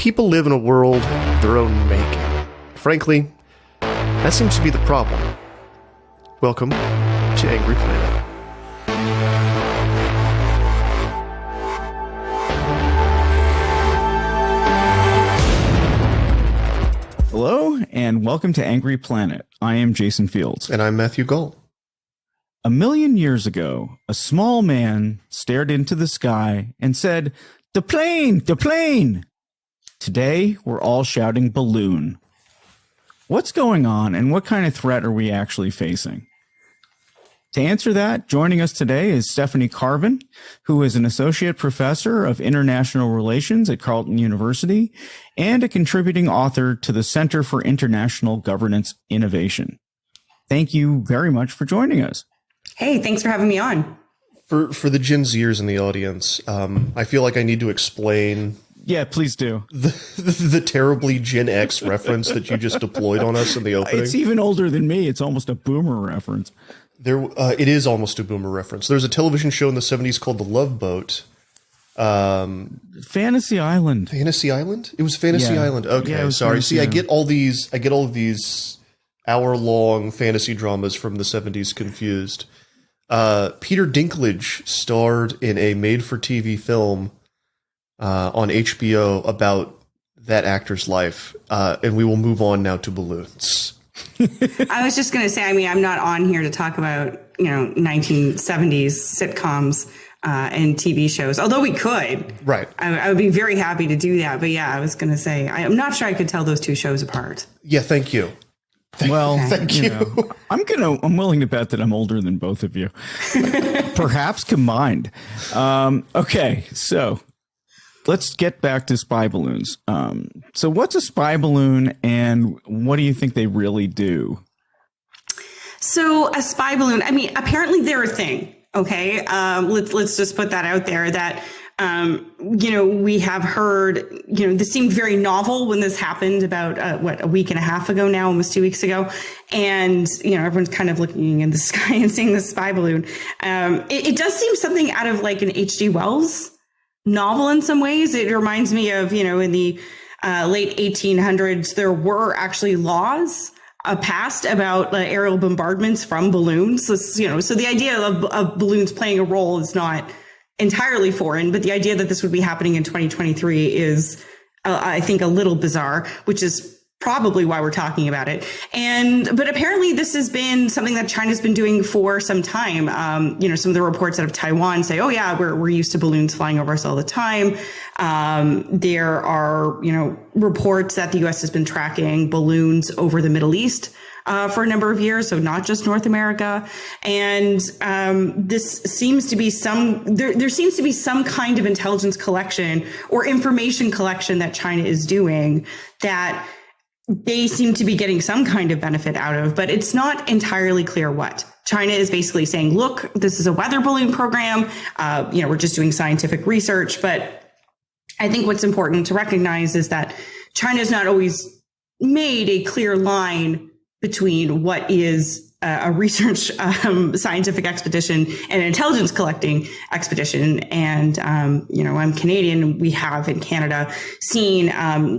People live in a world of their own making. Frankly, that seems to be the problem. Welcome to Angry Planet. Hello, and welcome to Angry Planet. I am Jason Fields. And I'm Matthew Gull. 1,000,000 years ago, a small man stared into the sky and said, "The plane! The plane!" Today, we're all shouting balloon. What's going on, and what kind of threat are we actually facing? To answer that, joining us today is Stephanie Carvin, who is an associate professor of international relations at Carleton University and a contributing author to the Center for International Governance Innovation. Thank you very much for joining us. Hey, thanks for having me on. For the Gen Zers in the audience, I feel like I need to explain. Yeah, please do. The terribly Gen X reference that you just deployed on us in the opening. It's even older than me. It's almost a boomer reference. It is almost a boomer reference. There's a television show in the 70s called The Love Boat. Fantasy Island. Fantasy Island? It was Fantasy Island. Okay, yeah, sorry. Fantasy See, Island. I get all of these hour-long fantasy dramas from the 70s confused. Peter Dinklage starred in a made-for-TV film on HBO about that actor's life, and we will move on now to balloons. I was just going to say, I mean, I'm not on here to talk about, 1970s sitcoms and TV shows, although we could. Right. I would be very happy to do that. But yeah, I was going to say, I'm not sure I could tell those two shows apart. Yeah, thank you. Thank you. I'm willing to bet that I'm older than both of you, perhaps combined. Okay, so let's get back to spy balloons. So what's a spy balloon, and what do you think they really do? So a spy balloon, I mean, apparently they're a thing. Okay, let's just put that out there that. We have heard, this seemed very novel when this happened about, a week and a half ago now, almost 2 weeks ago. And, everyone's kind of looking in the sky and seeing the spy balloon. It does seem something out of like an H.G. Wells novel in some ways. It reminds me of, in the late 1800s, there were actually laws passed about aerial bombardments from balloons. So the idea of balloons playing a role is not entirely foreign, but the idea that this would be happening in 2023 is, I think, a little bizarre, which is probably why we're talking about it. But apparently this has been something that China's been doing for some time. Some of the reports out of Taiwan say, oh yeah, we're used to balloons flying over us all the time. There are, reports that the U.S. has been tracking balloons over the Middle East for a number of years, so not just North America. And this seems to be there seems to be some kind of intelligence collection or information collection that China is doing that they seem to be getting some kind of benefit out of, but it's not entirely clear what. China is basically saying, look, this is a weather balloon program. We're just doing scientific research. But I think what's important to recognize is that China has not always made a clear line between what is a research scientific expedition and an intelligence collecting expedition. And, I'm Canadian. We have in Canada seen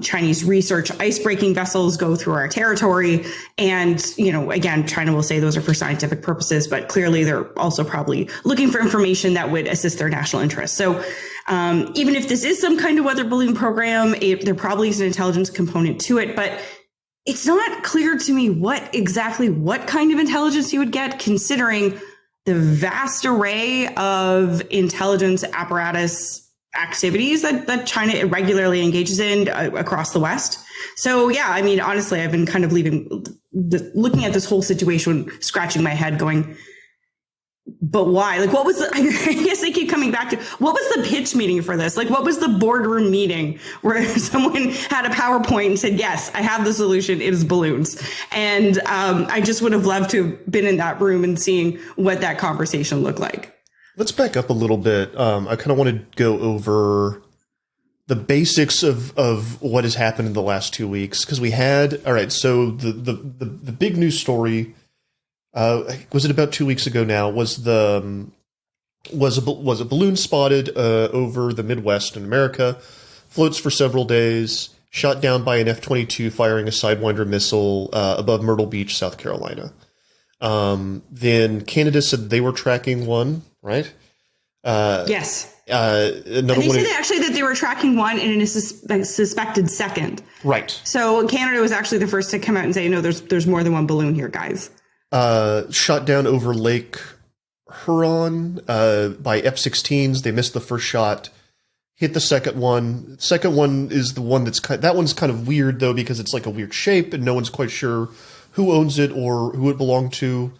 Chinese research ice-breaking vessels go through our territory. And, again, China will say those are for scientific purposes, but clearly they're also probably looking for information that would assist their national interests. So even if this is some kind of weather balloon program, there probably is an intelligence component to it, but it's not clear to me what kind of intelligence you would get, considering the vast array of intelligence apparatus activities that China regularly engages in across the West. So, yeah, I mean, honestly, I've been kind of looking at this whole situation, scratching my head going, but why? Like, what was I guess I keep coming back to, what was the pitch meeting for this? Like, what was the boardroom meeting where someone had a PowerPoint and said, yes, I have the solution. It is balloons. And I just would have loved to have been in that room and seeing what that conversation looked like. Let's back up a little bit. I kind of want to go over the basics of what has happened in the last 2 weeks. Because so the big news story, was it about 2 weeks ago now, was a balloon spotted over the Midwest in America, floats for several days, shot down by an F-22 firing a Sidewinder missile above Myrtle Beach, South Carolina. Then Canada said they were tracking one, right? Yes. Another and they one. said actually that they were tracking one in a suspected second. Right. So Canada was actually the first to come out and say, no, there's more than one balloon here, guys. Shot down over Lake Huron by F-16s. They missed the first shot. Hit the second one. Second one is the one that one's kind of weird though, because it's like a weird shape and no one's quite sure who owns it or who it belonged to.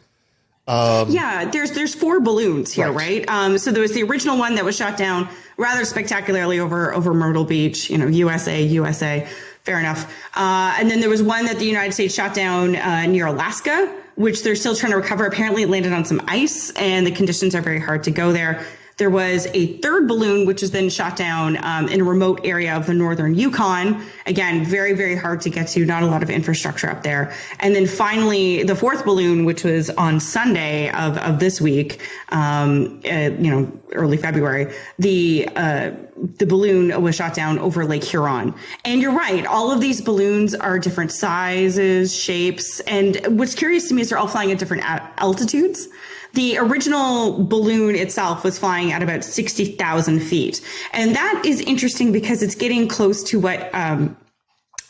There's 4 balloons here, right? So there was the original one that was shot down rather spectacularly over Myrtle Beach, USA, fair enough. And then there was one that the United States shot down near Alaska, which they're still trying to recover. Apparently it landed on some ice and the conditions are very hard to go there. There was a third balloon, which was then shot down in a remote area of the northern Yukon. Again, very, very hard to get to, not a lot of infrastructure up there. And then finally, the fourth balloon, which was on Sunday of this week, early February, the balloon was shot down over Lake Huron. And you're right, all of these balloons are different sizes, shapes. And what's curious to me is they're all flying at different altitudes. The original balloon itself was flying at about 60,000 feet. And that is interesting because it's getting close to what the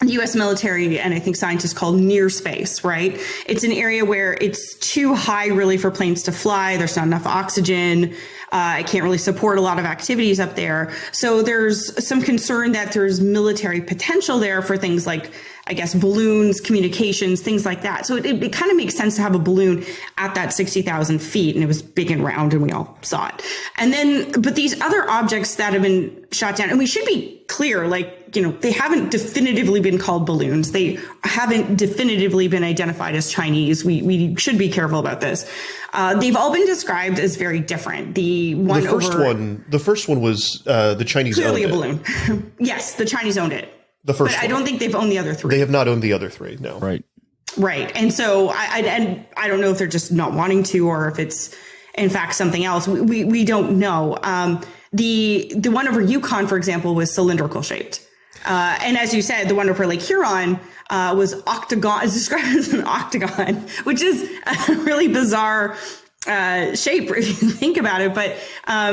U.S. military and I think scientists call near space, right? It's an area where it's too high really for planes to fly. There's not enough oxygen. It can't really support a lot of activities up there. So there's some concern that there's military potential there for things like, I guess, balloons, communications, things like that. So it kind of makes sense to have a balloon at that 60,000 feet, and it was big and round and we all saw it. And then, but these other objects that have been shot down, and we should be clear, they haven't definitively been called balloons. They haven't definitively been identified as Chinese. We should be careful about this. They've all been described as very different. The first one was the Chinese clearly owned a balloon. Yes, the Chinese owned it. The first but one. I don't think they've owned the other 3. They have not owned the other 3, no. Right. Right. And so I don't know if they're just not wanting to or if it's in fact something else. We don't know. The one over Yukon, for example, was cylindrical shaped. And as you said, the one over Lake Huron was octagon, is described as an octagon, which is a really bizarre shape if you think about it. But I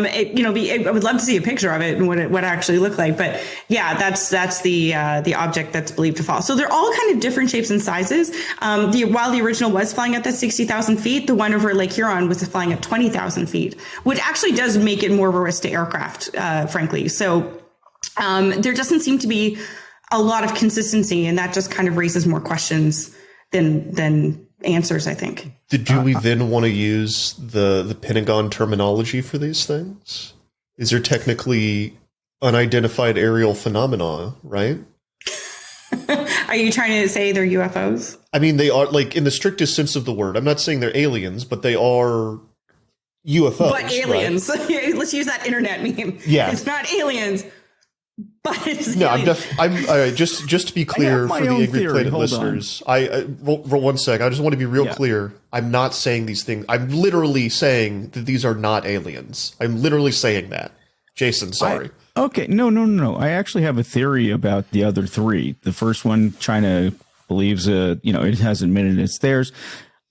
would love to see a picture of it and what it actually looked like. But yeah, that's the object that's believed to fall. So they're all kind of different shapes and sizes. While the original was flying at that 60,000 feet, the one over Lake Huron was flying at 20,000 feet, which actually does make it more of a risk to aircraft, frankly. So there doesn't seem to be a lot of consistency, and that just kind of raises more questions than answers, I think. Do we then want to use the Pentagon terminology for these things? Is there technically unidentified aerial phenomena, right? Are you trying to say they're UFOs? I mean, they are, in the strictest sense of the word. I'm not saying they're aliens, but they are UFOs. But aliens. Right? Let's use that internet meme. Yeah. It's not aliens, but it's no, aliens. I'm just to be clear for the Angry Planet Hold listeners. One sec. I just want to be real clear. I'm not saying these things. I'm literally saying that these are not aliens. I'm literally saying that. Jason, sorry. Okay, no. I actually have a theory about the other 3. The first one, China believes, it has admitted it's theirs.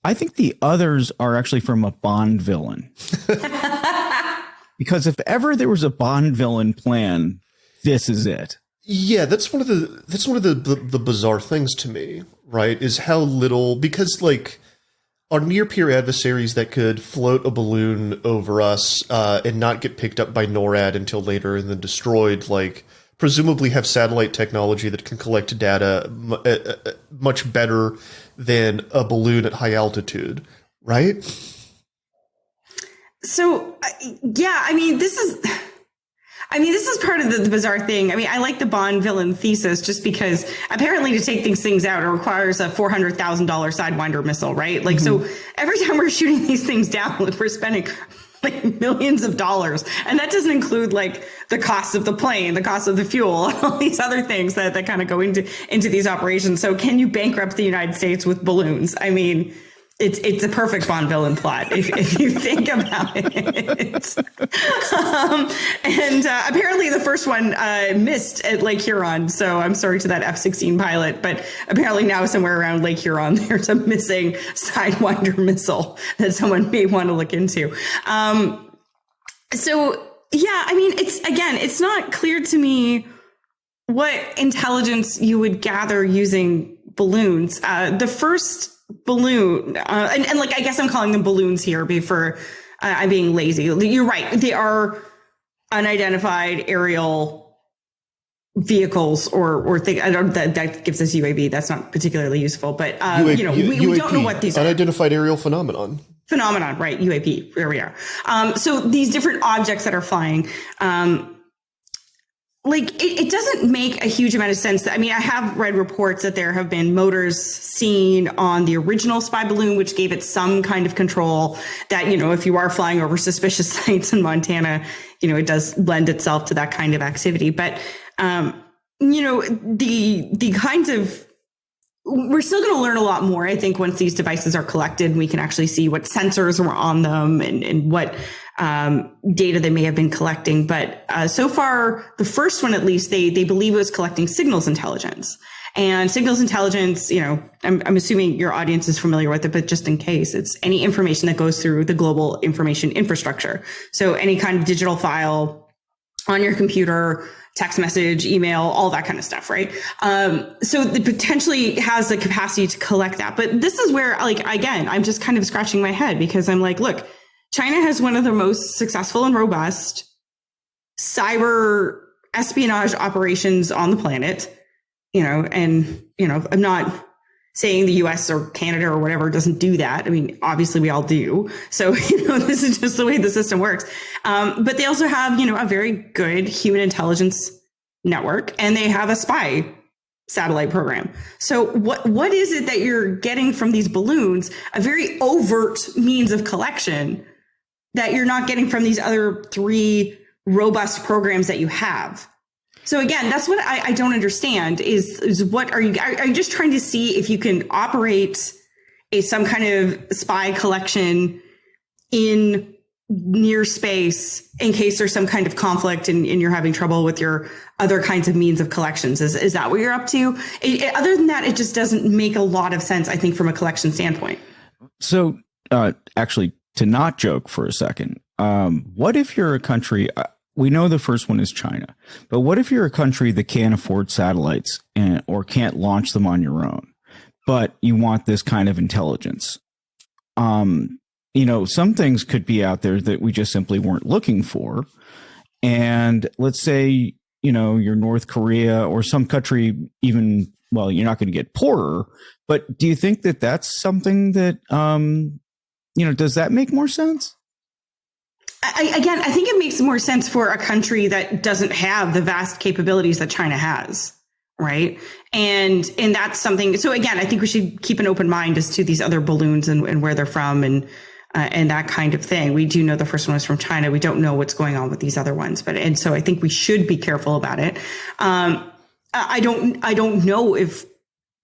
I think the others are actually from a Bond villain. Because if ever there was a Bond villain plan, this is it. Yeah, that's one of the bizarre things to me, right? Is how little, because our near peer adversaries that could float a balloon over us and not get picked up by NORAD until later and then destroyed, presumably have satellite technology that can collect data much better than a balloon at high altitude, right? So, yeah, this is part of the bizarre thing. I like the Bond villain thesis just because apparently to take these things out, it requires a $400,000 Sidewinder missile, right? So every time we're shooting these things down, we're spending millions of dollars. And that doesn't include the cost of the plane, the cost of the fuel, all these other things that kind of go into these operations. So can you bankrupt the United States with balloons? It's a perfect Bond villain plot if you think about it. And apparently the first one missed at Lake Huron. So I'm sorry to that F-16 pilot, but apparently now somewhere around Lake Huron, there's a missing Sidewinder missile that someone may want to look into. So yeah, I mean, it's not clear to me what intelligence you would gather using balloons. The first balloon, and like, I guess I'm calling them balloons here before I'm being lazy. You're right. They are unidentified aerial vehicles or thing. I don't, that gives us UAV. That's not particularly useful, but we don't know what these are. Unidentified aerial phenomenon, right? UAP. There we are. So these different objects that are flying, it doesn't make a huge amount of sense. I mean, I have read reports that there have been motors seen on the original spy balloon, which gave it some kind of control that, if you are flying over suspicious sites in Montana, it does lend itself to that kind of activity. But, the kinds of, we're still going to learn a lot more, I think, once these devices are collected and we can actually see what sensors were on them and what data they may have been collecting. But so far, the first one, at least, they believe it was collecting signals intelligence. And signals intelligence, I'm assuming your audience is familiar with it, but just in case, it's any information that goes through the global information infrastructure. So any kind of digital file on your computer, text message, email, all that kind of stuff, right? So it potentially has the capacity to collect that. But this is where, again, I'm just kind of scratching my head because I'm like, look, China has one of the most successful and robust cyber espionage operations on the planet, I'm not saying the US or Canada or whatever doesn't do that. I mean, obviously we all do. So, this is just the way the system works. But they also have, a very good human intelligence network, and they have a spy satellite program. So what is it that you're getting from these balloons? A very overt means of collection that you're not getting from these other three robust programs that you have. So again, that's what I don't understand is what are you just trying to see if you can operate some kind of spy collection in near space in case there's some kind of conflict and you're having trouble with your other kinds of means of collections? Is that what you're up to? Other than that, it just doesn't make a lot of sense, I think, from a collection standpoint. So actually, to not joke for a second, what if you're a country, we know the first one is China, but what if you're a country that can't afford satellites or can't launch them on your own, but you want this kind of intelligence? Some things could be out there that we just simply weren't looking for. And let's say, you're North Korea or some country, even, well, you're not going to get poorer, but do you think that that's something that, does that make more sense? I think it makes more sense for a country that doesn't have the vast capabilities that China has, right? And that's something. So again, I think we should keep an open mind as to these other balloons and where they're from and that kind of thing. We do know the first one was from China. We don't know what's going on with these other ones, and so I think we should be careful about it. I don't know if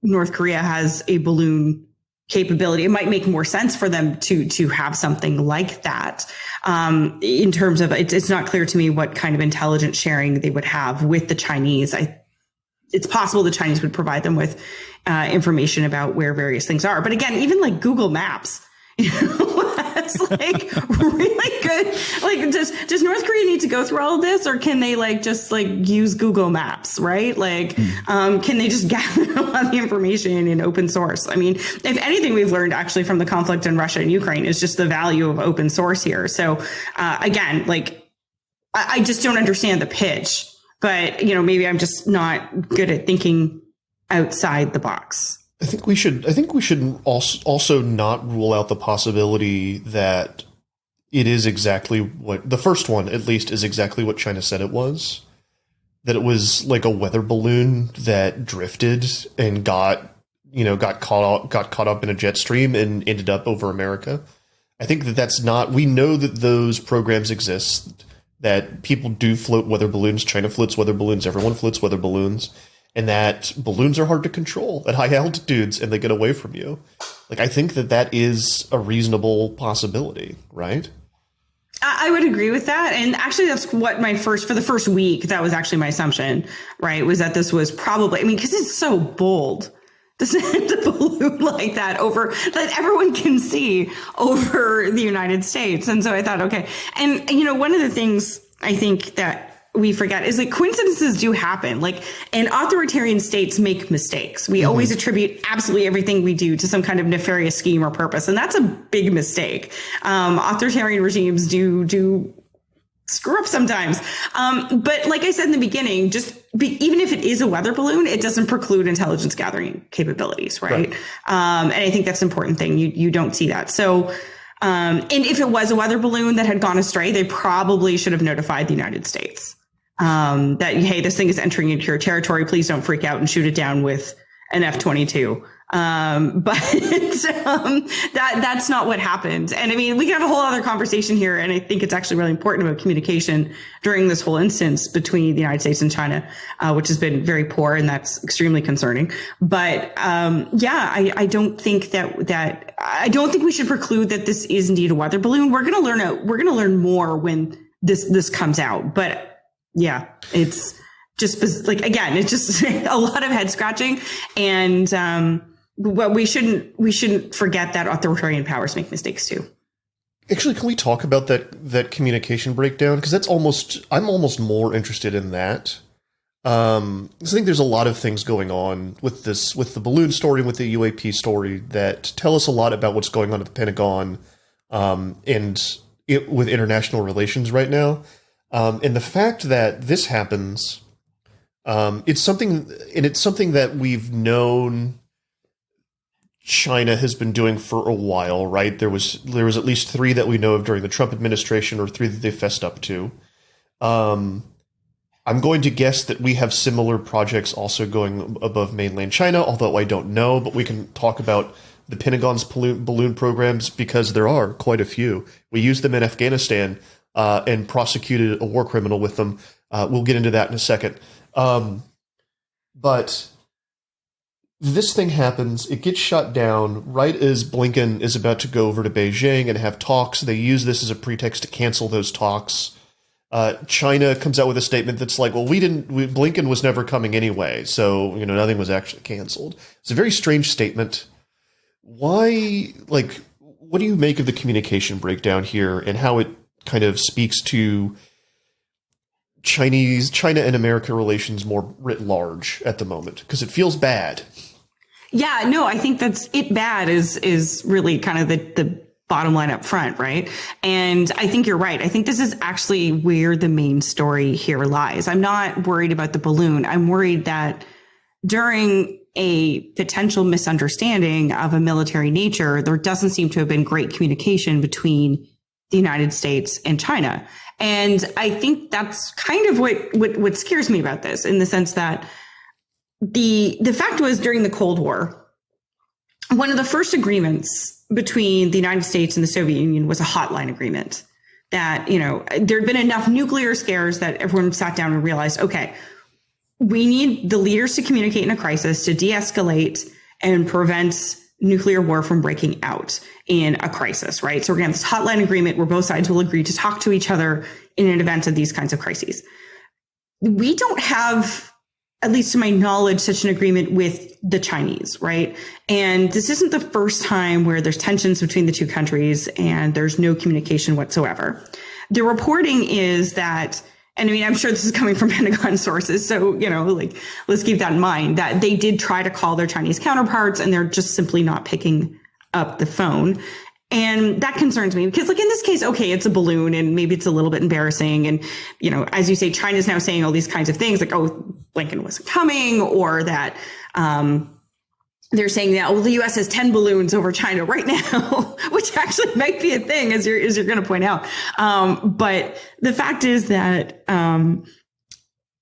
North Korea has a balloon capability. It might make more sense for them to have something like that. In terms of, it's not clear to me what kind of intelligence sharing they would have with the Chinese. It's possible the Chinese would provide them with information about where various things are. But again, even like Google Maps, that's like really good. Like, does North Korea need to go through all of this, or can they just use Google Maps, right? Can they just gather a lot of the information in open source? I mean, if anything we've learned actually from the conflict in Russia and Ukraine is just the value of open source here. So again, I just don't understand the pitch, but maybe I'm just not good at thinking outside the box. I think we should also not rule out the possibility that it is exactly what the first one, at least, is exactly what China said it was. That it was like a weather balloon that drifted and got caught up in a jet stream and ended up over America. I think that's not. We know that those programs exist. That people do float weather balloons. China floats weather balloons. Everyone floats weather balloons. And that balloons are hard to control at high altitudes and they get away from you. Like, I think that is a reasonable possibility, right? I would agree with that. And actually, that's what for the first week, that was actually my assumption, right? Was that this was probably, I mean, because it's so bold to send a balloon like that over, that everyone can see over the United States. And so I thought, okay. And, one of the things I think that we forget is that coincidences do happen. Like, and authoritarian states make mistakes. We always attribute absolutely everything we do to some kind of nefarious scheme or purpose. And that's a big mistake. Authoritarian regimes do screw up sometimes. But like I said in the beginning, even if it is a weather balloon, it doesn't preclude intelligence gathering capabilities. Right. And I think that's an important thing. You don't see that. So, and if it was a weather balloon that had gone astray, they probably should have notified the United States. That, hey, this thing is entering into your territory. Please don't freak out and shoot it down with an F-22. That's not what happened. And I mean, we can have a whole other conversation here. And I think it's actually really important about communication during this whole instance between the United States and China, which has been very poor. And that's extremely concerning. But, I don't think I don't think we should preclude that this is indeed a weather balloon. We're going to learn more when this comes out. But yeah, it's just like, again, it's just a lot of head scratching. And, well, we shouldn't forget that authoritarian powers make mistakes too. Actually, can we talk about that communication breakdown? Because I'm almost more interested in that. I think there's a lot of things going on with the balloon story and with the UAP story that tell us a lot about what's going on at the Pentagon, with international relations right now. And the fact that this happens, it's something that we've known China has been doing for a while, right? There was at least 3 that we know of during the Trump administration, or 3 that they fessed up to. I'm going to guess that we have similar projects also going above mainland China, although I don't know, but we can talk about the Pentagon's balloon programs because there are quite a few. We used them in Afghanistan and prosecuted a war criminal with them. We'll get into that in a second. But this thing happens. It gets shut down right as Blinken is about to go over to Beijing and have talks. They use this as a pretext to cancel those talks. China comes out with a statement that's like, well, Blinken was never coming anyway, so nothing was actually canceled. It's a very strange statement. Why, what do you make of the communication breakdown here and how it kind of speaks to China and America relations more writ large at the moment? Because it feels bad. Yeah, no, I think that's it. Bad is really kind of the bottom line up front, right? And I think you're right. I think this is actually where the main story here lies. I'm not worried about the balloon. I'm worried that during a potential misunderstanding of a military nature, there doesn't seem to have been great communication between the United States and China. And I think that's kind of what scares me about this, in the sense that the fact was, during the Cold War, one of the first agreements between the United States and the Soviet Union was a hotline agreement that, there'd been enough nuclear scares that everyone sat down and realized, okay, we need the leaders to communicate in a crisis to de-escalate and prevent nuclear war from breaking out in a crisis, right? So we're going to have this hotline agreement where both sides will agree to talk to each other in an event of these kinds of crises. We don't have, at least to my knowledge, such an agreement with the Chinese, right? And this isn't the first time where there's tensions between the two countries and there's no communication whatsoever. The reporting is that, and I mean, I'm sure this is coming from Pentagon sources, so, let's keep that in mind, that they did try to call their Chinese counterparts and they're just simply not picking up the phone. And that concerns me because, in this case, okay, it's a balloon and maybe it's a little bit embarrassing. And, as you say, China's now saying all these kinds of things like, oh, Blinken wasn't coming, or that they're saying that, well, the U.S. has 10 balloons over China right now, which actually might be a thing, as you're going to point out. But the fact is that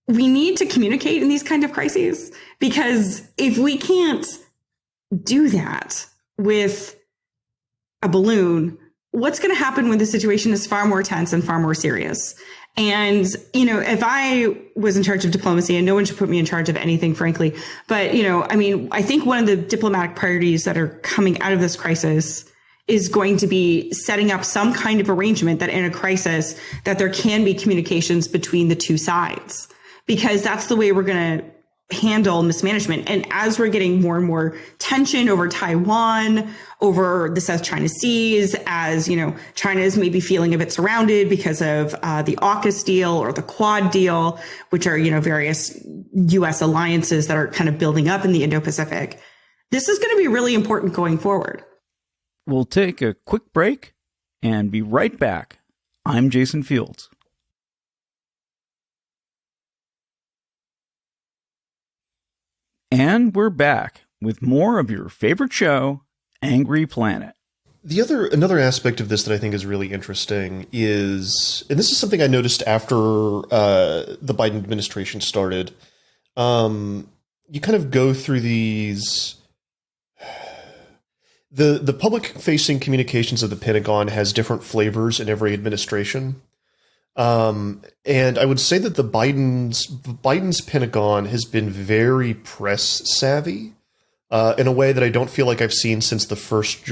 we need to communicate in these kind of crises, because if we can't do that with a balloon, what's going to happen when the situation is far more tense and far more serious? And, you know, if I was in charge of diplomacy, and no one should put me in charge of anything, frankly, but, you know, I mean, I think one of the diplomatic priorities that are coming out of this crisis is going to be setting up some kind of arrangement that in a crisis that there can be communications between the two sides, because that's the way we're going to handle mismanagement. And as we're getting more and more tension over Taiwan, over the South China Seas, as, you know, China is maybe feeling a bit surrounded because of the AUKUS deal or the Quad deal, which are, you know, various U.S. alliances that are kind of building up in the Indo-Pacific. This is going to be really important going forward. We'll take a quick break and be right back. I'm Jason Fields. And we're back with more of your favorite show, Angry Planet. Another aspect of this that I think is really interesting is, and this is something I noticed after the Biden administration started, you kind of go through these. The public-facing communications of the Pentagon has different flavors in every administration. And I would say that Biden's Pentagon has been very press savvy in a way that I don't feel like I've seen since the first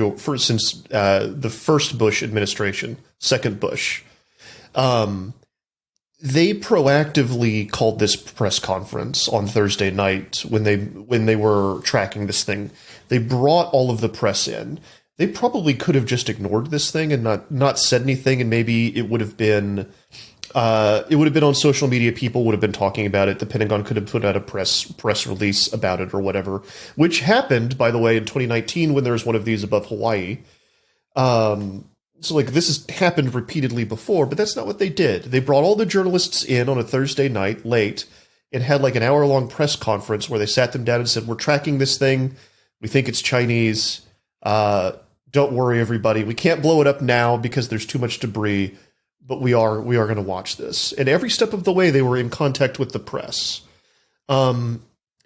Bush administration, second Bush. They proactively called this press conference on Thursday night when they were tracking this thing. They brought all of the press in. They probably could have just ignored this thing and not said anything, and maybe it would have been on social media. People would have been talking about it. The Pentagon could have put out a press release about it or whatever, which happened, by the way, in 2019 when there was one of these above Hawaii. So like this has happened repeatedly before, but that's not what they did. They brought all the journalists in on a Thursday night late and had like an hour-long press conference where they sat them down and said, "We're tracking this thing. We think it's Chinese. Don't worry, everybody. We can't blow it up now because there's too much debris, but we are going to watch this." And every step of the way, they were in contact with the press, and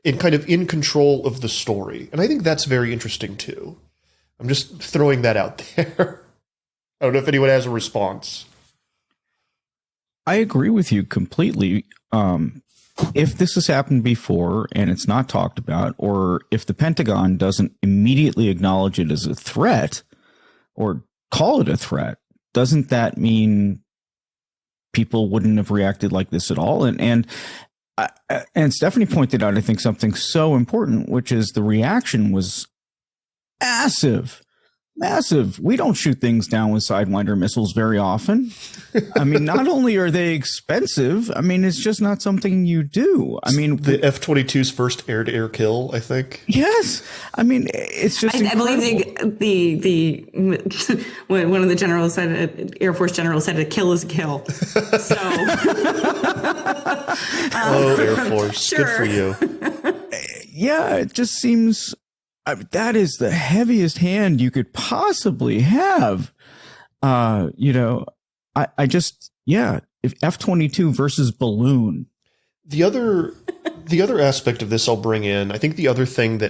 kind of in control of the story. And I think that's very interesting too. I'm just throwing that out there. I don't know if anyone has a response. I agree with you completely. If this has happened before and it's not talked about, or if the Pentagon doesn't immediately acknowledge it as a threat or call it a threat, doesn't that mean people wouldn't have reacted like this at all? And Stephanie pointed out, I think, something so important, which is the reaction was massive. We don't shoot things down with Sidewinder missiles very often. I mean, not only are they expensive, I mean, it's just not something you do. I mean, the F-22's first air-to-air kill, I think. Yes. I mean, it's just I believe the one of the generals said, Air Force general said, a kill is a kill. So, Air Force, sure. Good for you. Yeah, it just seems that is the heaviest hand you could possibly have. I just, if F-22 versus balloon. The other aspect of this I'll bring in, I think the other thing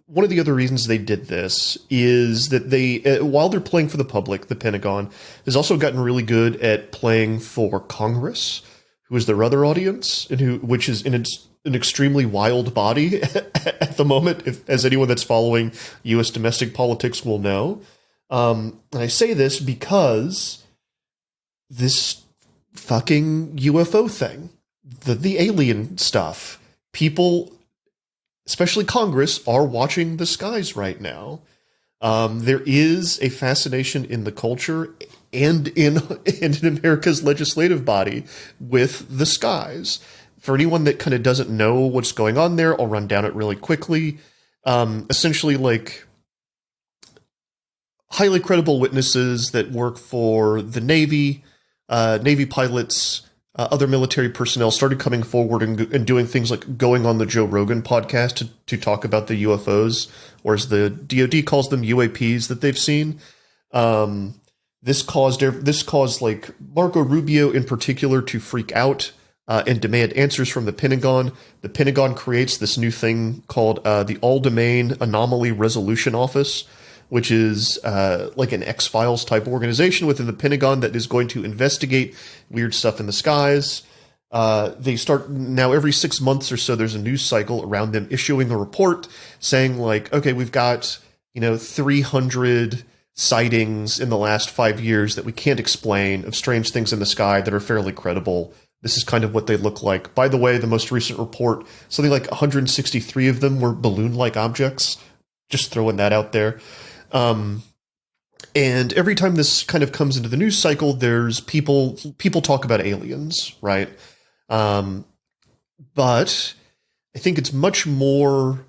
one of the other reasons they did this is that they, while they're playing for the public, the Pentagon has also gotten really good at playing for Congress, who is their other audience, and which is an extremely wild body at the moment, as anyone that's following U.S. domestic politics will know. And I say this because this fucking UFO thing, the alien stuff, people, especially Congress, are watching the skies right now. There is a fascination in the culture and in America's legislative body with the skies. For anyone that kind of doesn't know what's going on there, I'll run down it really quickly. Essentially, like, highly credible witnesses that work for the Navy, Navy pilots, other military personnel started coming forward and doing things like going on the Joe Rogan podcast to talk about the UFOs, or as the DoD calls them, UAPs that they've seen. This caused like Marco Rubio in particular to freak out and demand answers from the Pentagon. The Pentagon creates this new thing called the All-Domain Anomaly Resolution Office, which is like an X-Files type organization within the Pentagon that is going to investigate weird stuff in the skies. They start now every 6 months or so, there's a news cycle around them issuing a report saying like, okay, we've got, 300 sightings in the last 5 years that we can't explain of strange things in the sky that are fairly credible. This is kind of what they look like. By the way, the most recent report, something like 163 of them were balloon-like objects. Just throwing that out there. And every time this kind of comes into the news cycle, there's people talk about aliens, right? But I think it's much more.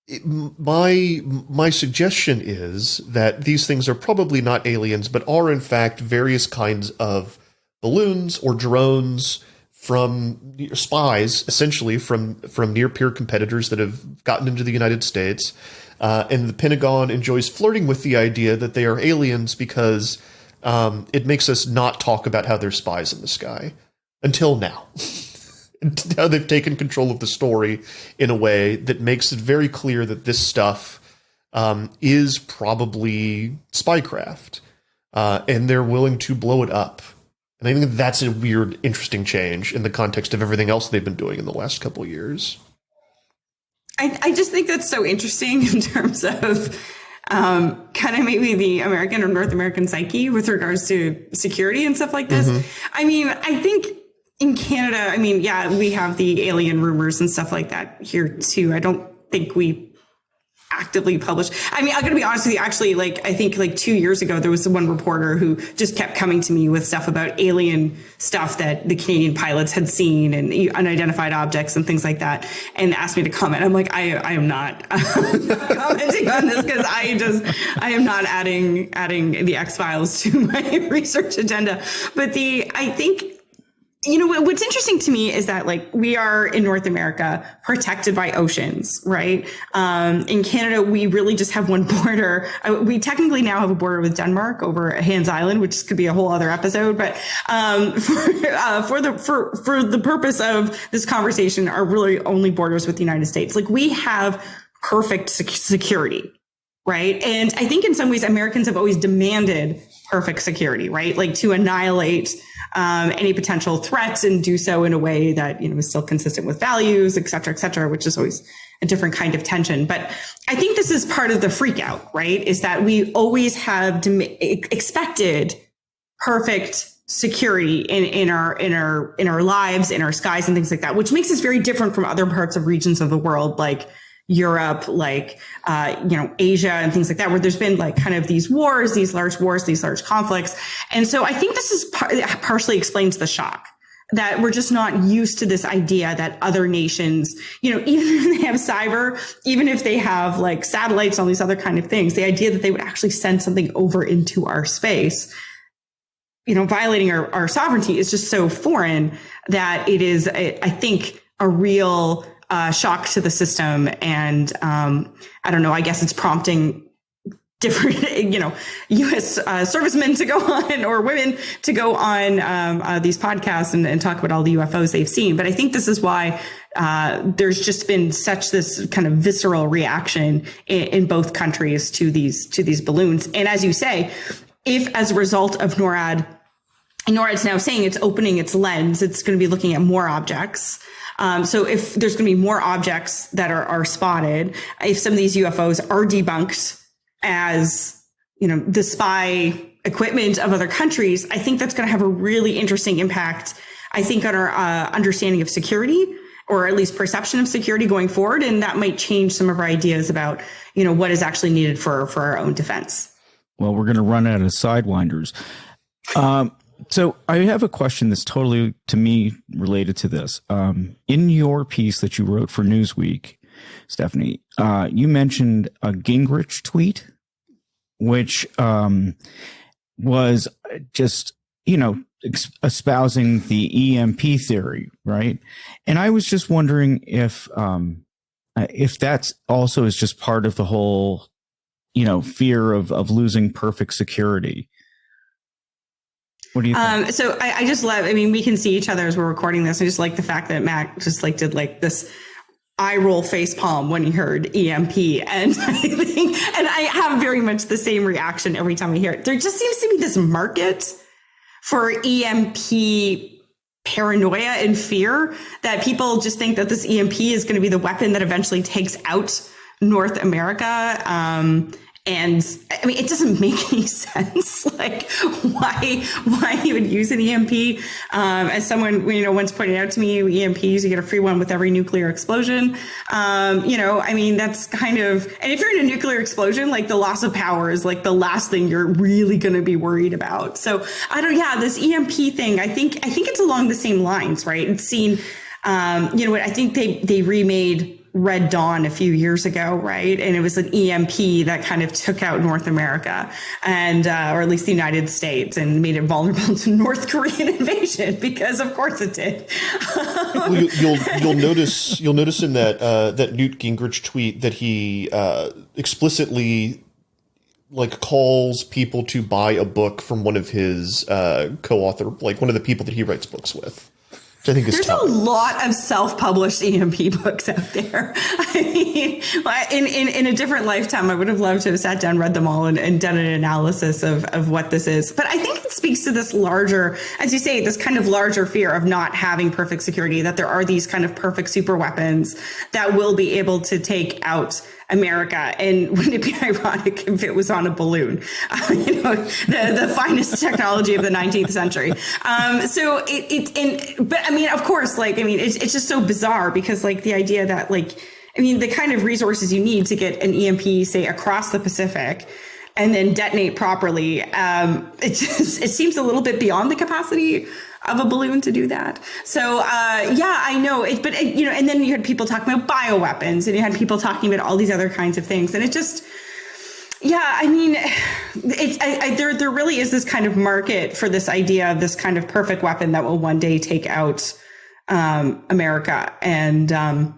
My suggestion is that these things are probably not aliens, but are in fact various kinds of balloons or drones from spies, essentially from near-peer competitors that have gotten into the United States. And the Pentagon enjoys flirting with the idea that they are aliens because it makes us not talk about how they're spies in the sky. Until now. Now they've taken control of the story in a way that makes it very clear that this stuff is probably spycraft. And they're willing to blow it up. And I think that's a weird, interesting change in the context of everything else they've been doing in the last couple of years. I just think that's so interesting in terms of kind of maybe the American or North American psyche with regards to security and stuff like this. Mm-hmm. I mean, I think in Canada, we have the alien rumors and stuff like that here too. I don't think we actively publish. I'm going to be honest with you. Actually, I think 2 years ago, there was one reporter who just kept coming to me with stuff about alien stuff that the Canadian pilots had seen and unidentified objects and things like that, and asked me to comment. I'm like, I am not commenting on this because I am not adding the X-Files to my research agenda. But I think, what's interesting to me is that we are in North America protected by oceans, right? In Canada, we really just have one border. We technically now have a border with Denmark over Hans Island, which could be a whole other episode. But for the purpose of this conversation, our really only borders with the United States. We have perfect security, right? And I think in some ways Americans have always demanded perfect security, right? To annihilate any potential threats and do so in a way that, is still consistent with values, et cetera, which is always a different kind of tension. But I think this is part of the freak out, right? Is that we always have expected perfect security in our lives, in our skies and things like that, which makes us very different from other parts of regions of the world, like Europe, Asia and things like that, where there's been kind of these large conflicts. And so I think this is partially explains the shock that we're just not used to this idea that other nations, even if they have cyber, even if they have satellites, all these other kind of things, the idea that they would actually send something over into our space, violating our sovereignty is just so foreign that it is, I think, a real shock to the system. And I don't know, I guess it's prompting different, U.S. Servicemen to go on or women to go on these podcasts and talk about all the UFOs they've seen. But I think this is why there's just been such this kind of visceral reaction in both countries to these balloons. And as you say, if as a result of NORAD's now saying it's opening its lens, it's going to be looking at more objects. So if there's going to be more objects that are spotted, if some of these UFOs are debunked as, the spy equipment of other countries, I think that's going to have a really interesting impact, I think, on our understanding of security, or at least perception of security going forward. And that might change some of our ideas about, what is actually needed for our own defense. Well, we're going to run out of sidewinders. So I have a question that's totally, to me, related to this. In your piece that you wrote for Newsweek, Stephanie, you mentioned a Gingrich tweet, which was just, espousing the EMP theory, right? And I was just wondering if that's also is just part of the whole, fear of losing perfect security. What do you think? So I just love, we can see each other as we're recording this. I just like the fact that Mac just did this eye roll face palm when he heard EMP. And I have very much the same reaction every time I hear it. There just seems to be this market for EMP paranoia and fear, that people just think that this EMP is going to be the weapon that eventually takes out North America. And I mean, it doesn't make any sense. Like, why you would use an EMP? As someone, once pointed out to me, EMPs, you get a free one with every nuclear explosion. I mean, that's kind of, and if you're in a nuclear explosion, like, the loss of power is like the last thing you're really going to be worried about. So this EMP thing, I think it's along the same lines, right? It's seen, I think they remade Red Dawn a few years ago, right? And it was an EMP that kind of took out North America, and or at least the United States, and made it vulnerable to North Korean invasion, because of course it did. You'll notice in that Newt Gingrich tweet that he explicitly calls people to buy a book from one of his co-author, like one of the people that he writes books with. There's a lot of self-published EMP books out there. I mean, in a different lifetime, I would have loved to have sat down, read them all, and done an analysis of what this is. But I think it speaks to this larger, as you say, this kind of larger fear of not having perfect security, that there are these kind of perfect super weapons that will be able to take out America. And wouldn't it be ironic if it was on a balloon? The finest technology of the 19th century. But I mean, of course, it's just so bizarre, because the idea that the kind of resources you need to get an EMP, say, across the Pacific and then detonate properly, it seems a little bit beyond the capacity of a balloon to do that. So, I know it, but and then you had people talking about bioweapons, and you had people talking about all these other kinds of things. And it just, I mean, there really is this kind of market for this idea of this kind of perfect weapon that will one day take out, America. And, a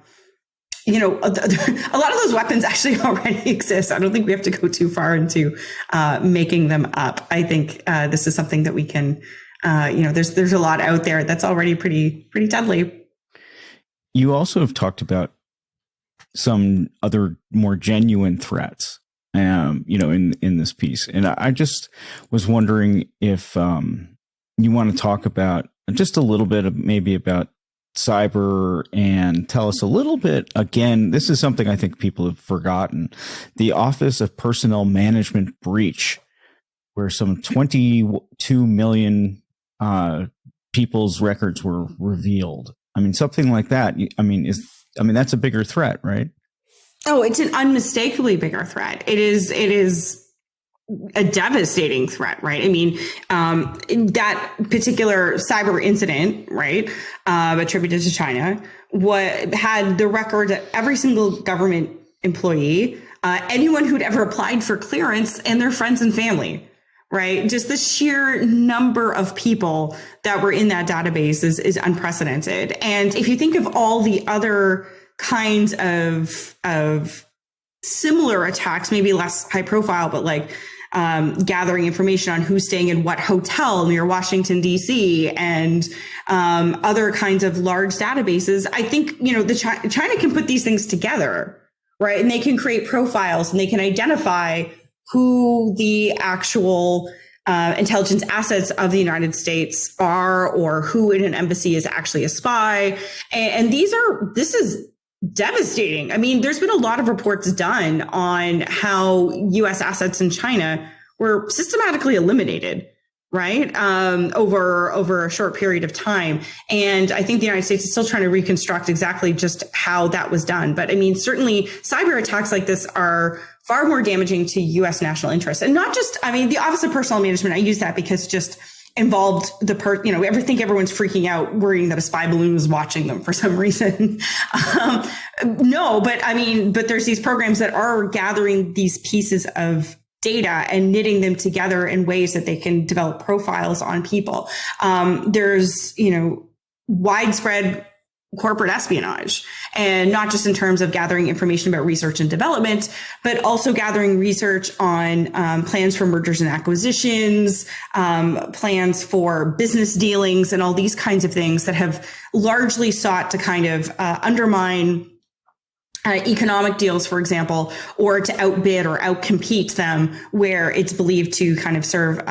lot of those weapons actually already exist. I don't think we have to go too far into, making them up. I think, this is something that we can, there's a lot out there that's already pretty deadly. You also have talked about some other more genuine threats, in this piece. And I just was wondering if you want to talk about just a little bit of maybe about cyber, and tell us a little bit, again, this is something I think people have forgotten, the Office of Personnel Management breach, where some 22 million people's records were revealed. I mean, something like that. I mean, that's a bigger threat, right? Oh, it's an unmistakably bigger threat. It is a devastating threat, right? I mean, that particular cyber incident, right, attributed to China, had the record that every single government employee, anyone who'd ever applied for clearance, and their friends and family. Right. Just the sheer number of people that were in that database is unprecedented. And if you think of all the other kinds of similar attacks, maybe less high profile, but gathering information on who's staying in what hotel near Washington, D.C., and other kinds of large databases, I think, China can put these things together, right? And they can create profiles, and they can identify who the actual intelligence assets of the United States are, or who in an embassy is actually a spy. And this is devastating. I mean, there's been a lot of reports done on how U.S. assets in China were systematically eliminated, right? Over a short period of time. And I think the United States is still trying to reconstruct exactly just how that was done. But I mean, certainly cyber attacks like this are far more damaging to U.S. national interests. And not just, the Office of Personnel Management, I use that because just involved I think everyone's freaking out, worrying that a spy balloon was watching them for some reason. No, but there's these programs that are gathering these pieces of data and knitting them together in ways that they can develop profiles on people. There's, widespread corporate espionage, and not just in terms of gathering information about research and development, but also gathering research on plans for mergers and acquisitions, plans for business dealings, and all these kinds of things that have largely sought to kind of undermine economic deals, for example, or to outbid or outcompete them where it's believed to kind of serve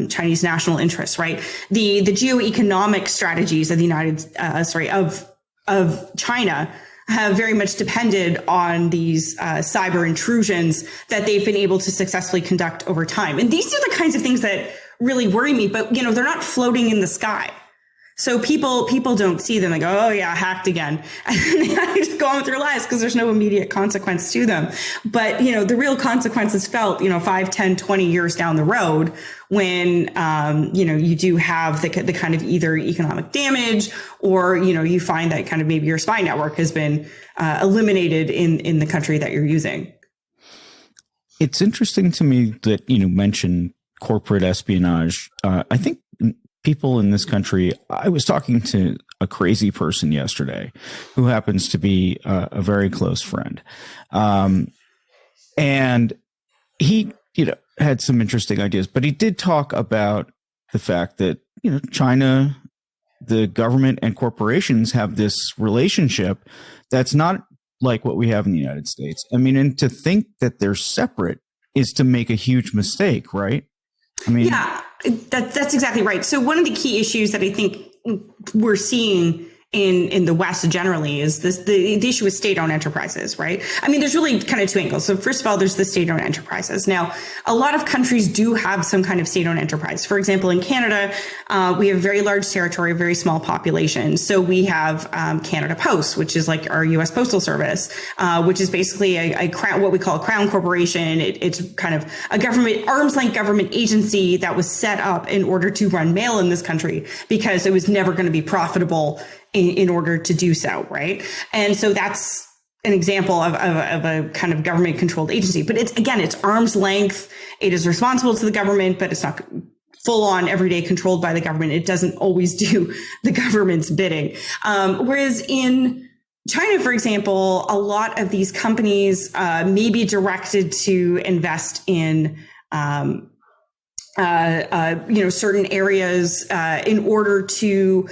Chinese national interests, right? The geoeconomic strategies of the of China have very much depended on these cyber intrusions that they've been able to successfully conduct over time. And these are the kinds of things that really worry me, but they're not floating in the sky. So people don't see them. They go, oh yeah, hacked again. And they just go on with their lives because there's no immediate consequence to them. But, the real consequence is felt, 5, 10, 20 years down the road when, you do have the kind of either economic damage or, you find that kind of maybe your spy network has been eliminated in the country that you're using. It's interesting to me that, mention corporate espionage. I think people in this country, I was talking to a crazy person yesterday who happens to be a very close friend. And he, had some interesting ideas, but he did talk about the fact that, China, the government and corporations have this relationship that's not like what we have in the United States. I mean, and to think that they're separate is to make a huge mistake, right? Yeah, that's exactly right. So one of the key issues that I think we're seeing in the West generally is the issue with state-owned enterprises, right? There's really kind of two angles. So first of all, there's the state-owned enterprises. Now, a lot of countries do have some kind of state-owned enterprise. For example, in Canada, we have a very large territory, a very small population. So we have Canada Post, which is like our U.S. Postal Service, which is basically a crown, what we call a crown corporation. It's kind of a government, arm's-length government agency that was set up in order to run mail in this country because it was never going to be profitable in order to do so, right? And so that's an example of a kind of government controlled agency. But it's arm's length. It is responsible to the government, but it's not full on everyday controlled by the government. It doesn't always do the government's bidding. Whereas in China, for example, a lot of these companies may be directed to invest in certain areas in order to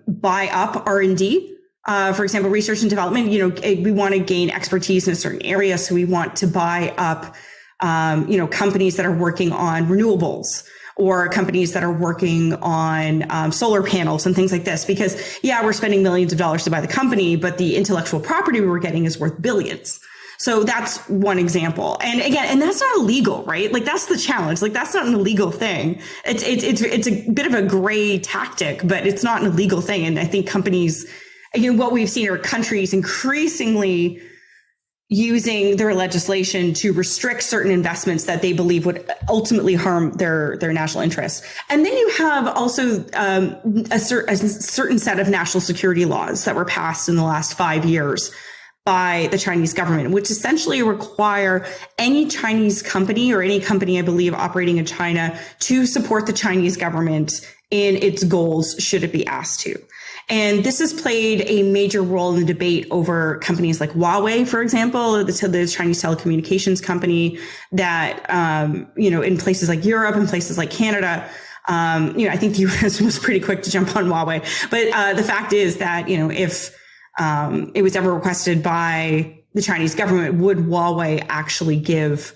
buy up R&D. For example, research and development, we want to gain expertise in a certain area. So we want to buy up, companies that are working on renewables or companies that are working on solar panels and things like this. Because, we're spending millions of dollars to buy the company, but the intellectual property we're getting is worth billions. So that's one example. And again, and that's not illegal, right? Like that's the challenge. Like that's not an illegal thing. It's a bit of a gray tactic, but it's not an illegal thing. And I think companies, what we've seen are countries increasingly using their legislation to restrict certain investments that they believe would ultimately harm their national interests. And then you have also a certain set of national security laws that were passed in the last 5 years by the Chinese government, which essentially require any Chinese company or any company, I believe, operating in China to support the Chinese government in its goals should it be asked to. And this has played a major role in the debate over companies like Huawei, for example, the Chinese telecommunications company that, in places like Europe and places like Canada, I think the US was pretty quick to jump on Huawei. But the fact is that, if it was ever requested by the Chinese government, would Huawei actually give,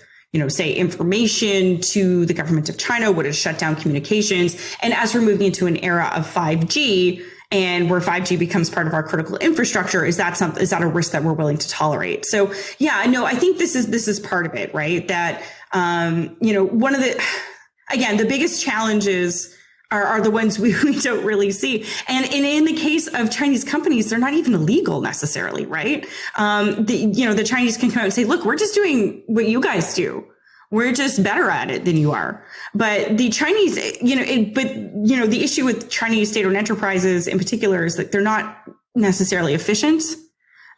say information to the government of China? Would it shut down communications? And as we're moving into an era of 5G and where 5G becomes part of our critical infrastructure, is that a risk that we're willing to tolerate? So I think this is part of it, right? That, one of the biggest challenges are the ones we don't really see. And in the case of Chinese companies, they're not even illegal necessarily, right? The Chinese can come out and say, look, we're just doing what you guys do. We're just better at it than you are. But the Chinese, the issue with Chinese state-owned enterprises in particular is that they're not necessarily efficient.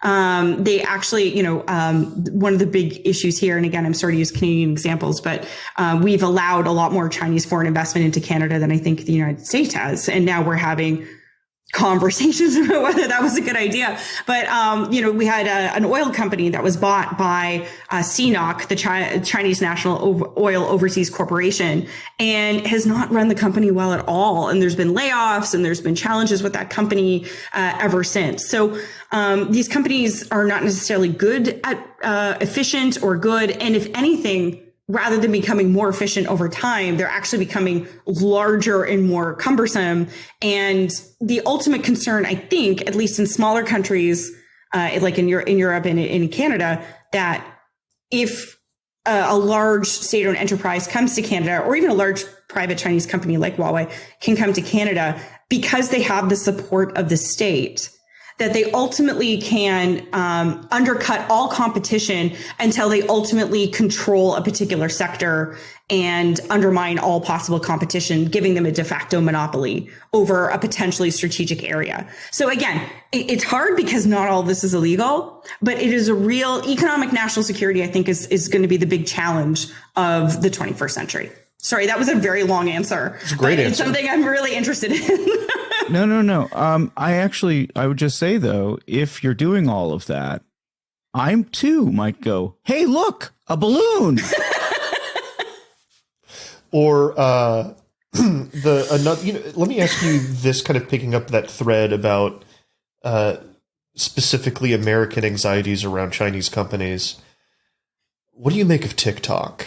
They actually, one of the big issues here, and again, I'm sorry to use Canadian examples, but we've allowed a lot more Chinese foreign investment into Canada than I think the United States has. And now we're having conversations about whether that was a good idea. But, we had an oil company that was bought by CNOOC, the Chinese National Oil Overseas Corporation, and has not run the company well at all. And there's been layoffs and there's been challenges with that company ever since. So these companies are not necessarily good at efficient or good. And if anything, rather than becoming more efficient over time, they're actually becoming larger and more cumbersome. And the ultimate concern, I think, at least in smaller countries, like in Europe and in Canada, that if a large state-owned enterprise comes to Canada, or even a large private Chinese company like Huawei can come to Canada, because they have the support of the state, that they ultimately can undercut all competition until they ultimately control a particular sector and undermine all possible competition, giving them a de facto monopoly over a potentially strategic area. So again, it's hard because not all of this is illegal, but it is a real economic national security, I think, is going to be the big challenge of the 21st century. Sorry, that was a very long answer. It's a great answer. It's something I'm really interested in. No. I would just say, though, if you're doing all of that, I too might go, hey, look, a balloon. Or let me ask you this, kind of picking up that thread about specifically American anxieties around Chinese companies. What do you make of TikTok?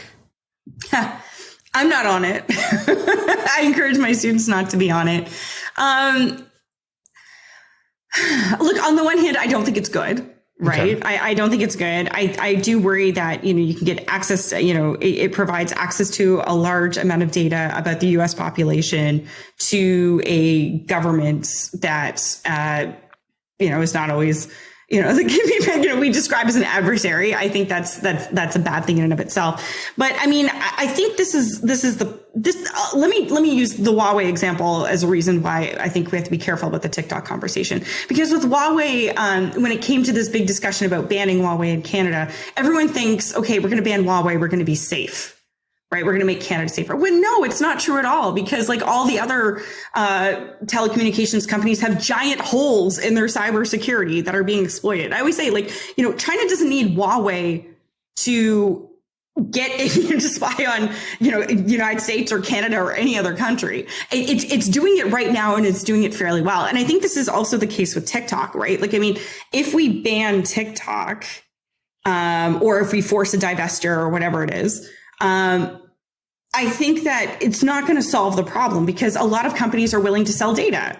I'm not on it. I encourage my students not to be on it. Look, on the one hand, I don't think it's good. Right. Okay. I don't think it's good. I do worry that, you can get access, it provides access to a large amount of data about the US population to a government that, is not always, we describe as an adversary. I think that's a bad thing in and of itself. But I mean, I think let me use the Huawei example as a reason why I think we have to be careful about the TikTok conversation. Because with Huawei, when it came to this big discussion about banning Huawei in Canada, everyone thinks, okay, we're going to ban Huawei, we're going to be safe. Right? We're going to make Canada safer. Well, no, it's not true at all, because like all the other telecommunications companies have giant holes in their cybersecurity that are being exploited. I always say, China doesn't need Huawei to to spy on, United States or Canada or any other country. It's doing it right now, and it's doing it fairly well. And I think this is also the case with TikTok, right? If we ban TikTok, or if we force a divestiture or whatever it is, I think that it's not going to solve the problem, because a lot of companies are willing to sell data.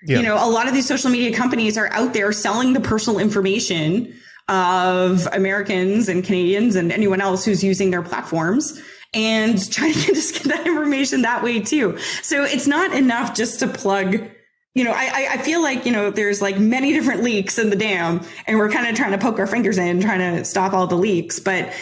Yeah. A lot of these social media companies are out there selling the personal information of Americans and Canadians and anyone else who's using their platforms, and China can just get that information that way too. So it's not enough just to plug. I feel like, there's like many different leaks in the dam, and we're kind of trying to poke our fingers in, trying to stop all the leaks. But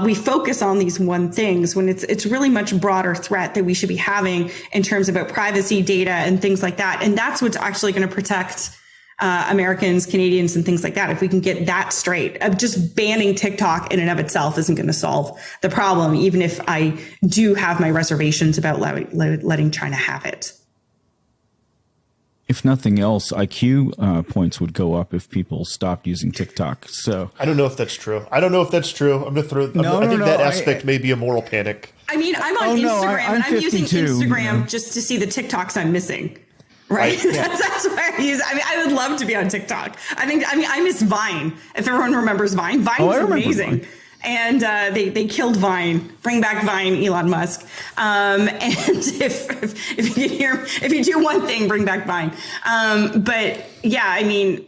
we focus on these one things when it's really much broader threat that we should be having in terms about privacy, data, and things like that. And that's what's actually going to protect Americans, Canadians, and things like that. If we can get that straight, just banning TikTok in and of itself isn't going to solve the problem, even if I do have my reservations about letting China have it. If nothing else, IQ points would go up if people stopped using TikTok. So I don't know if that's true. I'm going to throw. I think that aspect may be a moral panic. I mean, I'm on Instagram, and I'm using Instagram just to see the TikToks I'm missing. Right. Yeah. That's why I use. I mean, I would love to be on TikTok. I miss Vine. If everyone remembers Vine, Vine was amazing. Vine. And they killed Vine. Bring back Vine, Elon Musk. And if you do one thing, bring back Vine. But yeah, I mean,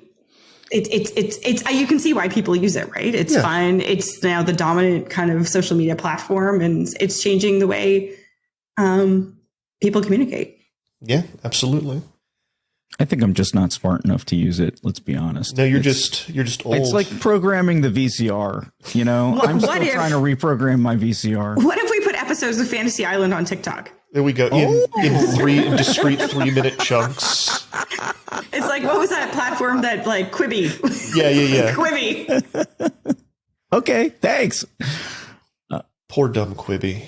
it's you can see why people use it, right? It's fun. It's now the dominant kind of social media platform, and it's changing the way people communicate. Yeah, absolutely. I think I'm just not smart enough to use it. Let's be honest. No, you're just old. It's like programming the VCR. I'm still trying to reprogram my VCR. What if we put episodes of Fantasy Island on TikTok? There we go. In discrete 3-minute chunks. It's like, what was that platform that like Quibi? Yeah. Quibi. Okay, thanks. Poor dumb Quibi.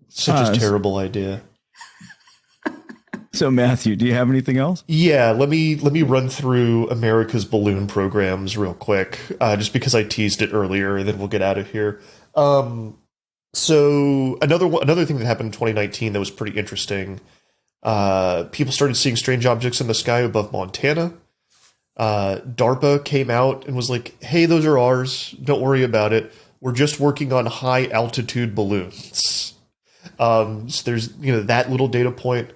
Such a terrible idea. So Matthew, do you have anything else? Yeah, let me run through America's balloon programs real quick, just because I teased it earlier, and then we'll get out of here. So another thing that happened in 2019 that was pretty interesting. People started seeing strange objects in the sky above Montana. DARPA came out and was like, "Hey, those are ours. Don't worry about it. We're just working on high altitude balloons." So there's that little data point.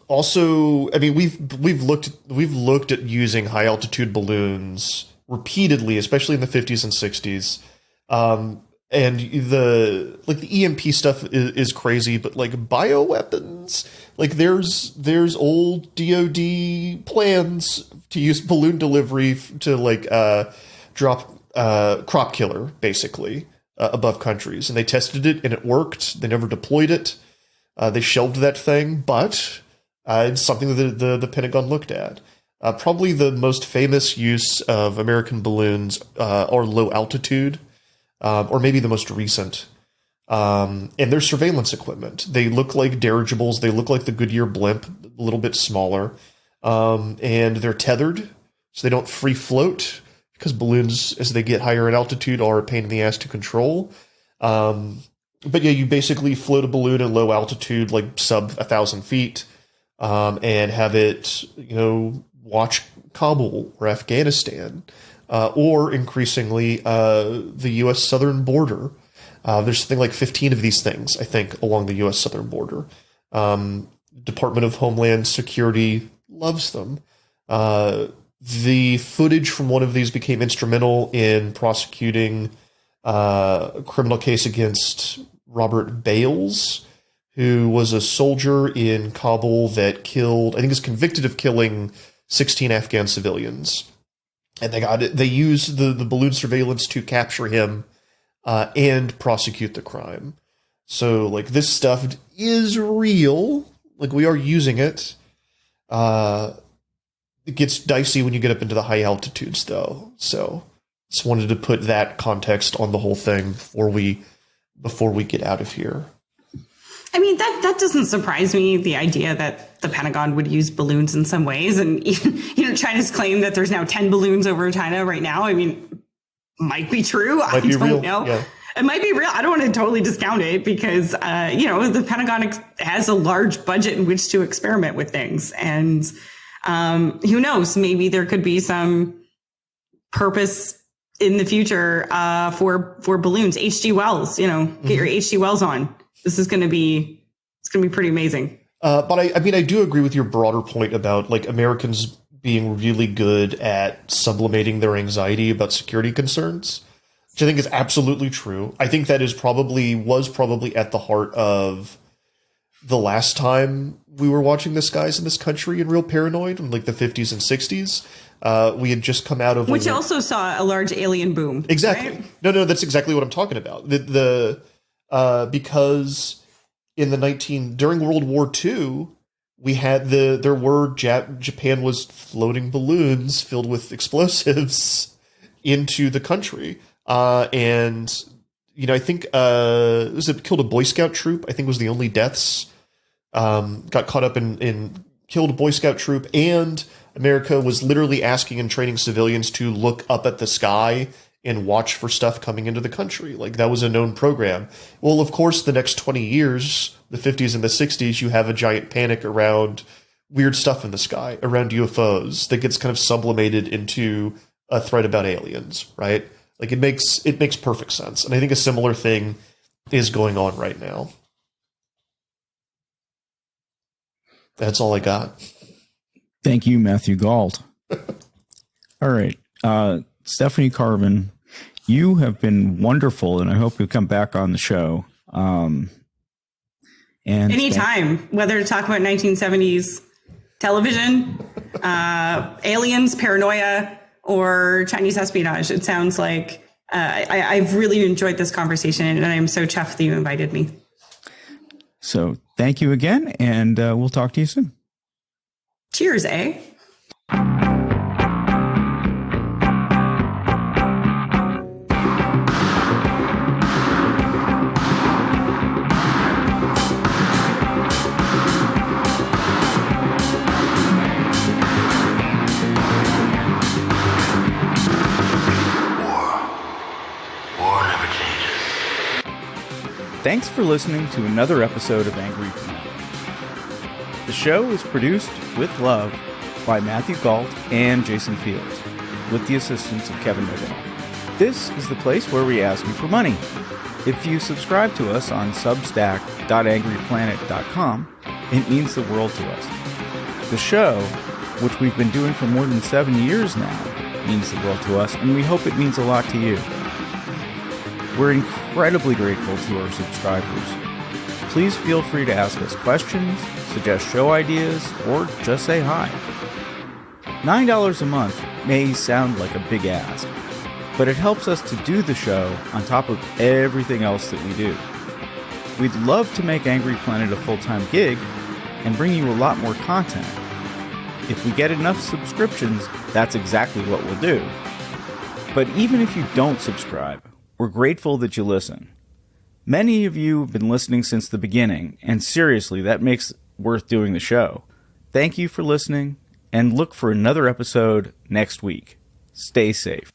Also, I mean, we've looked at using high altitude balloons repeatedly, especially in the 50s and 60s. And the EMP stuff is crazy, but like bioweapons, like there's old DoD plans to use balloon delivery to drop crop killer basically above countries, and they tested it and it worked. They never deployed it. They shelved that thing, but it's something that the Pentagon looked at. Probably the most famous use of American balloons are low altitude. Or maybe the most recent. And they're surveillance equipment. They look like dirigibles. They look like the Goodyear blimp, a little bit smaller. And they're tethered, so they don't free float, because balloons, as they get higher in altitude, are a pain in the ass to control. But yeah, you basically float a balloon at low altitude, like sub 1,000 feet, and have it, watch Kabul or Afghanistan. Or increasingly, the U.S. southern border. There's something like 15 of these things, I think, along the U.S. southern border. Department of Homeland Security loves them. The footage from one of these became instrumental in prosecuting a criminal case against Robert Bales, who was a soldier in Kabul that killed, I think is convicted of killing 16 Afghan civilians. And they used the balloon surveillance to capture him and prosecute the crime. So, like, this stuff is real. Like, we are using it. It gets dicey when you get up into the high altitudes, though. So, just wanted to put that context on the whole thing before we get out of here. I mean, that doesn't surprise me, the idea that the Pentagon would use balloons in some ways. And, China's claim that there's now 10 balloons over China right now, I mean, might be true. I don't know. Yeah. It might be real. I don't want to totally discount it because, the Pentagon has a large budget in which to experiment with things. And who knows, maybe there could be some purpose in the future for balloons. H.G. Wells, get your H.G. Wells on. This is going to be pretty amazing. But I do agree with your broader point about like Americans being really good at sublimating their anxiety about security concerns, which I think is absolutely true. I think that was probably at the heart of the last time we were watching the skies in this country and real paranoid in like the 50s and 60s. We had just come out of which also saw a large alien boom. Exactly. Right? No, that's exactly what I'm talking about. Because during World War II, we had Japan was floating balloons filled with explosives into the country. And I think it killed a Boy Scout troop, I think was the only deaths. Got caught up in killed a Boy Scout troop, and America was literally asking and training civilians to look up at the sky and watch for stuff coming into the country. Like, that was a known program. Well, of course, the next 20 years, the 50s and the 60s, you have a giant panic around weird stuff in the sky, around UFOs, that gets kind of sublimated into a threat about aliens, right? Like, it makes perfect sense. And I think a similar thing is going on right now. That's all I got. Thank you, Matthew Gault. All right. Stephanie Carvin, you have been wonderful, and I hope you'll come back on the show. And anytime, whether to talk about 1970s television, aliens, paranoia, or Chinese espionage. It sounds like I've really enjoyed this conversation, and I'm so chuffed that you invited me. So thank you again, and we'll talk to you soon. Cheers, eh? Thanks for listening to another episode of Angry Planet. The show is produced with love by Matthew Galt and Jason Fields, with the assistance of Kevin Nodell. This is the place where we ask you for money. If you subscribe to us on substack.angryplanet.com, it means the world to us. The show, which we've been doing for more than 7 years now, means the world to us, and we hope it means a lot to you. We're incredibly grateful to our subscribers. Please feel free to ask us questions, suggest show ideas, or just say hi. $9 a month may sound like a big ask, but it helps us to do the show on top of everything else that we do. We'd love to make Angry Planet a full-time gig and bring you a lot more content. If we get enough subscriptions, that's exactly what we'll do. But even if you don't subscribe, we're grateful that you listen. Many of you have been listening since the beginning, and seriously, that makes it worth doing the show. Thank you for listening, and look for another episode next week. Stay safe.